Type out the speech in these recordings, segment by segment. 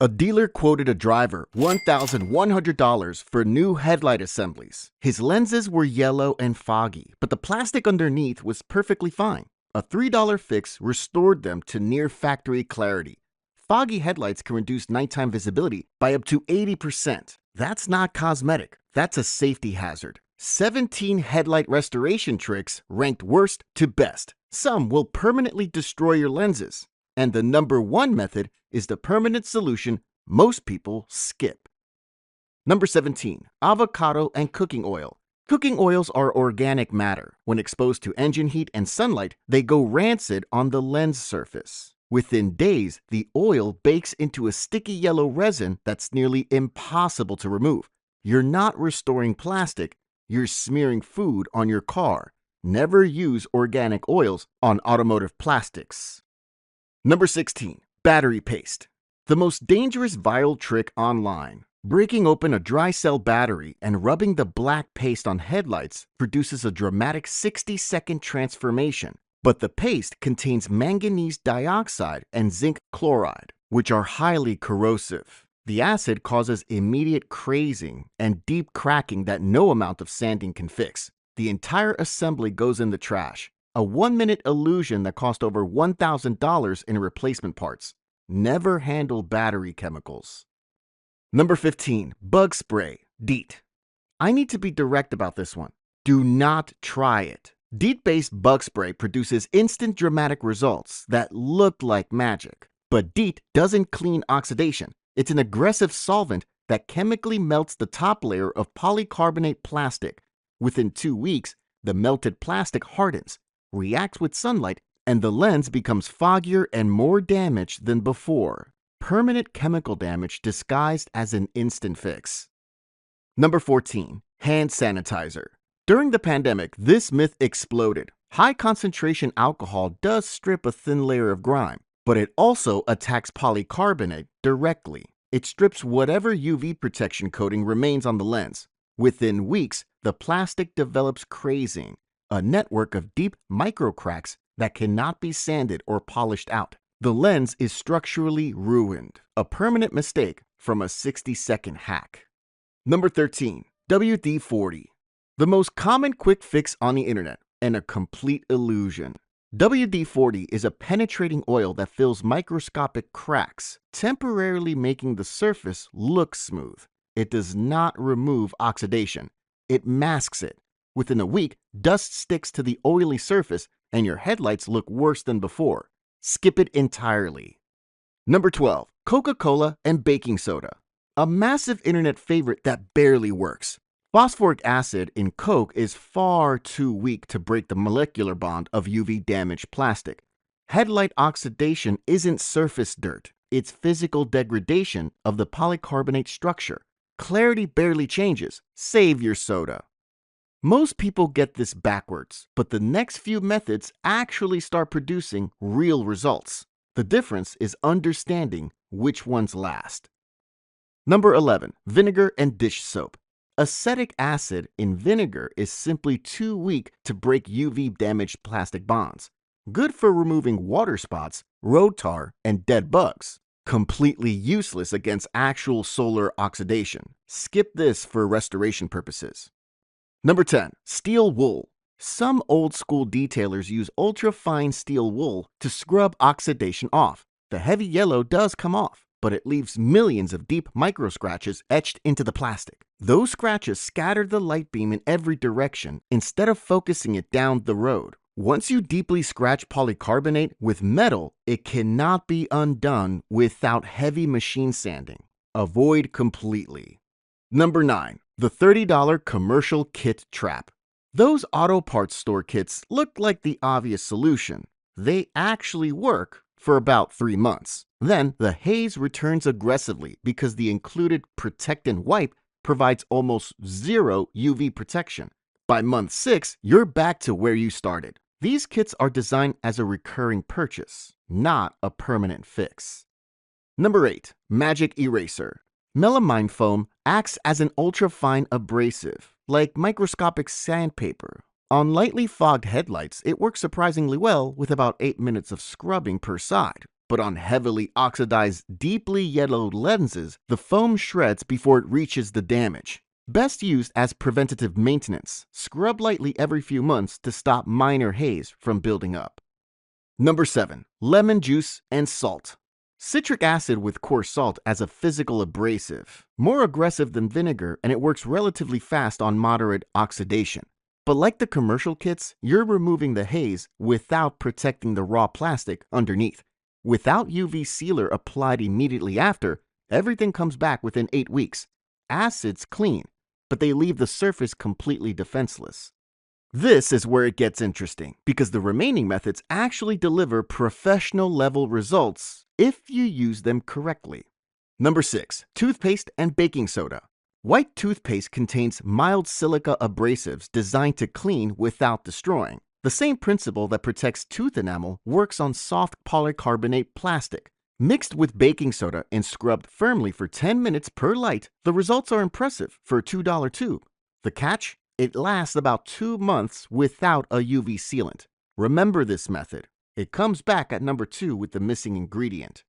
A dealer quoted a driver $1,100 for new headlight assemblies. His lenses were yellow and foggy, but the plastic underneath was perfectly fine. A $3 fix restored them to near factory clarity. Foggy headlights can reduce nighttime visibility by up to 80%. That's not cosmetic, that's a safety hazard. 17 headlight restoration tricks ranked worst to best. Some will permanently destroy your lenses. And the number one method is the permanent solution most people skip. Number 17, avocado and cooking oil. Cooking oils are organic matter. When exposed to engine heat and sunlight, they go rancid on the lens surface. Within days, the oil bakes into a sticky yellow resin that's nearly impossible to remove. You're not restoring plastic, you're smearing food on your car. Never use organic oils on automotive plastics. Number 16, battery paste. The most dangerous viral trick online. Breaking open a dry cell battery and rubbing the black paste on headlights produces a dramatic 60-second transformation. But the paste contains manganese dioxide and zinc chloride, which are highly corrosive. The acid causes immediate crazing and deep cracking that no amount of sanding can fix. The entire assembly goes in the trash. A 1-minute illusion that cost over $1,000 in replacement parts. Never handle battery chemicals. Number 15, bug spray, DEET. I need to be direct about this one. Do not try it. DEET-based bug spray produces instant dramatic results that look like magic. But DEET doesn't clean oxidation. It's an aggressive solvent that chemically melts the top layer of polycarbonate plastic. Within 2 weeks, the melted plastic hardens, reacts with sunlight, and the lens becomes foggier and more damaged than before. Permanent chemical damage disguised as an instant fix. Number 14, hand sanitizer. During the pandemic, this myth exploded. High concentration alcohol does strip a thin layer of grime, but it also attacks polycarbonate directly. It strips whatever UV protection coating remains on the lens. Within weeks, the plastic develops crazing, a network of deep micro cracks that cannot be sanded or polished out. The lens is structurally ruined, a permanent mistake from a 60-second hack. Number 13, WD-40. The most common quick fix on the internet and a complete illusion. WD-40 is a penetrating oil that fills microscopic cracks, temporarily making the surface look smooth. It does not remove oxidation. It masks it. Within a week, dust sticks to the oily surface and your headlights look worse than before. Skip it entirely. Number 12, Coca-Cola and baking soda. A massive internet favorite that barely works. Phosphoric acid in Coke is far too weak to break the molecular bond of UV-damaged plastic. Headlight oxidation isn't surface dirt. It's physical degradation of the polycarbonate structure. Clarity barely changes. Save your soda. Most people get this backwards, but the next few methods actually start producing real results. The difference is understanding which ones last. Number 11, vinegar and dish soap. Acetic acid in vinegar is simply too weak to break UV-damaged plastic bonds. Good for removing water spots, road tar, and dead bugs. Completely useless against actual solar oxidation. Skip this for restoration purposes. Number 10, steel wool. Some old-school detailers use ultra-fine steel wool to scrub oxidation off. The heavy yellow does come off, but it leaves millions of deep micro-scratches etched into the plastic. Those scratches scatter the light beam in every direction instead of focusing it down the road. Once you deeply scratch polycarbonate with metal, it cannot be undone without heavy machine sanding. Avoid completely. Number 9, the $30 commercial kit trap. Those auto parts store kits look like the obvious solution. They actually work for about 3 months. Then the haze returns aggressively because the included protectant wipe provides almost zero UV protection. By month 6, you're back to where you started. These kits are designed as a recurring purchase, not a permanent fix. Number 8, magic eraser. Melamine foam acts as an ultra-fine abrasive, like microscopic sandpaper. On lightly fogged headlights, it works surprisingly well with about 8 minutes of scrubbing per side. But on heavily oxidized, deeply yellowed lenses, the foam shreds before it reaches the damage. Best used as preventative maintenance. Scrub lightly every few months to stop minor haze from building up. Number 7. Lemon juice and salt. Citric acid with coarse salt as a physical abrasive. More aggressive than vinegar, and it works relatively fast on moderate oxidation. But like the commercial kits, you're removing the haze without protecting the raw plastic underneath. Without UV sealer applied immediately after, everything comes back within 8 weeks. Acids clean, but they leave the surface completely defenseless. This is where it gets interesting, because the remaining methods actually deliver professional-level results if you use them correctly. Number 6. Toothpaste and baking soda. White toothpaste contains mild silica abrasives designed to clean without destroying. The same principle that protects tooth enamel works on soft polycarbonate plastic. Mixed with baking soda and scrubbed firmly for 10 minutes per light, the results are impressive for a $2 tube. The catch? It lasts about 2 months without a UV sealant. Remember this method. It comes back at number 2 with the missing ingredient.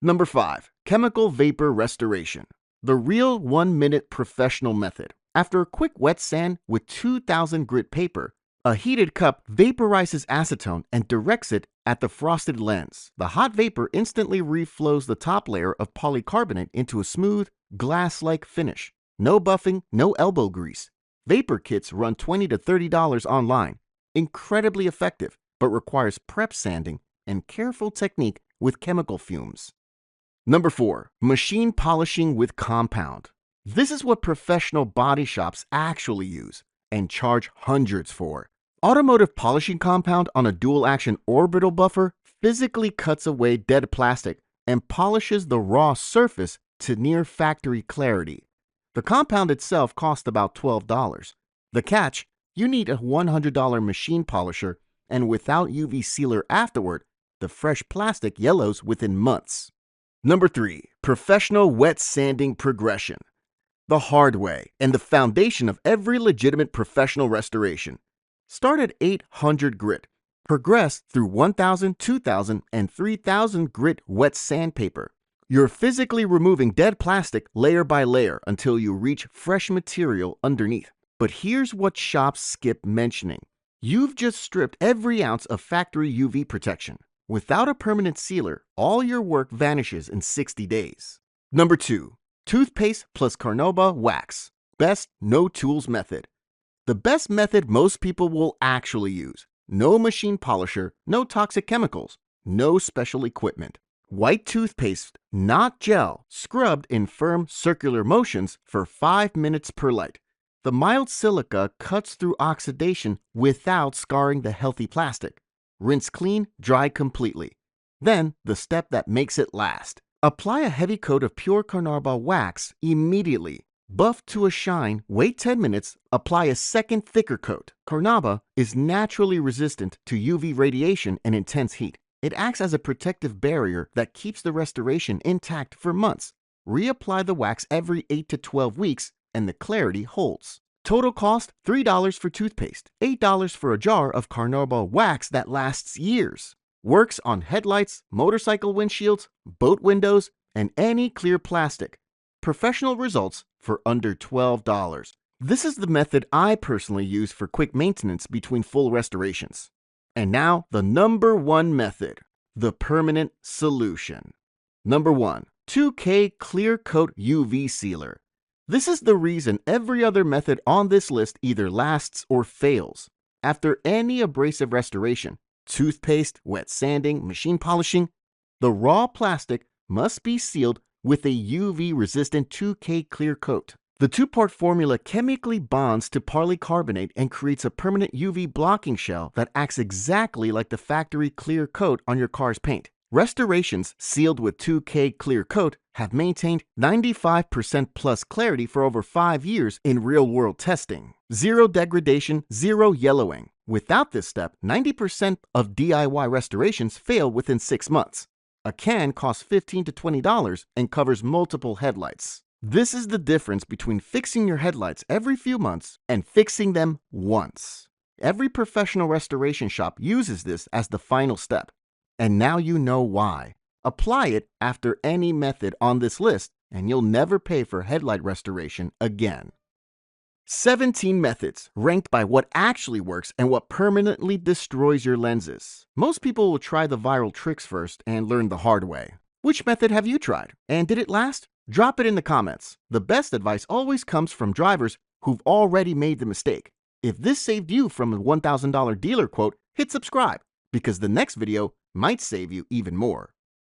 Number 5. Chemical vapor restoration. The real 1-minute professional method. After a quick wet sand with 2000 grit paper, a heated cup vaporizes acetone and directs it at the frosted lens. The hot vapor instantly reflows the top layer of polycarbonate into a smooth, glass-like finish. No buffing, no elbow grease. Vapor kits run $20 to $30 online. Incredibly effective, but requires prep sanding and careful technique with chemical fumes. Number 4. Machine polishing with compound. This is what professional body shops actually use and charge hundreds for. Automotive polishing compound on a dual-action orbital buffer physically cuts away dead plastic and polishes the raw surface to near factory clarity. The compound itself costs about $12. The catch? You need a $100 machine polisher, and without UV sealer afterward, the fresh plastic yellows within months. Number 3. Professional wet sanding progression. The hard way and the foundation of every legitimate professional restoration. Start at 800 grit. Progress through 1000, 2000, and 3000 grit wet sandpaper. You're physically removing dead plastic layer by layer until you reach fresh material underneath. But here's what shops skip mentioning. You've just stripped every ounce of factory UV protection. Without a permanent sealer, all your work vanishes in 60 days. Number 2. Toothpaste plus carnauba wax. Best no-tools method. The best method most people will actually use. No machine polisher, no toxic chemicals, no special equipment. White toothpaste, not gel, scrubbed in firm circular motions for 5 minutes per light. The mild silica cuts through oxidation without scarring the healthy plastic. Rinse clean, dry completely. Then, the step that makes it last. Apply a heavy coat of pure carnauba wax immediately. Buff to a shine, wait 10 minutes, apply a second thicker coat. Carnauba is naturally resistant to UV radiation and intense heat. It acts as a protective barrier that keeps the restoration intact for months. Reapply the wax every 8 to 12 weeks, and the clarity holds. Total cost $3 for toothpaste, $8 for a jar of carnauba wax that lasts years. Works on headlights, motorcycle windshields, boat windows, and any clear plastic. Professional results for under $12. This is the method I personally use for quick maintenance between full restorations. And now, the number 1 method, the permanent solution. Number 1. 2K Clear Coat UV Sealer. This is the reason every other method on this list either lasts or fails. After any abrasive restoration, toothpaste, wet sanding, machine polishing, the raw plastic must be sealed with a UV-resistant 2K clear coat. The 2-part formula chemically bonds to polycarbonate and creates a permanent UV blocking shell that acts exactly like the factory clear coat on your car's paint. Restorations sealed with 2K clear coat have maintained 95% plus clarity for over 5 years in real-world testing. Zero degradation, zero yellowing. Without this step, 90% of DIY restorations fail within 6 months. A can costs $15 to $20 and covers multiple headlights. This is the difference between fixing your headlights every few months and fixing them once. Every professional restoration shop uses this as the final step. And now you know why. Apply it after any method on this list, and you'll never pay for headlight restoration again. 17 methods ranked by what actually works and what permanently destroys your lenses. Most people will try the viral tricks first and learn the hard way. Which method have you tried? And did it last? Drop it in the comments. The best advice always comes from drivers who've already made the mistake. If this saved you from a $1,000 dealer quote, hit subscribe, because the next video might save you even more.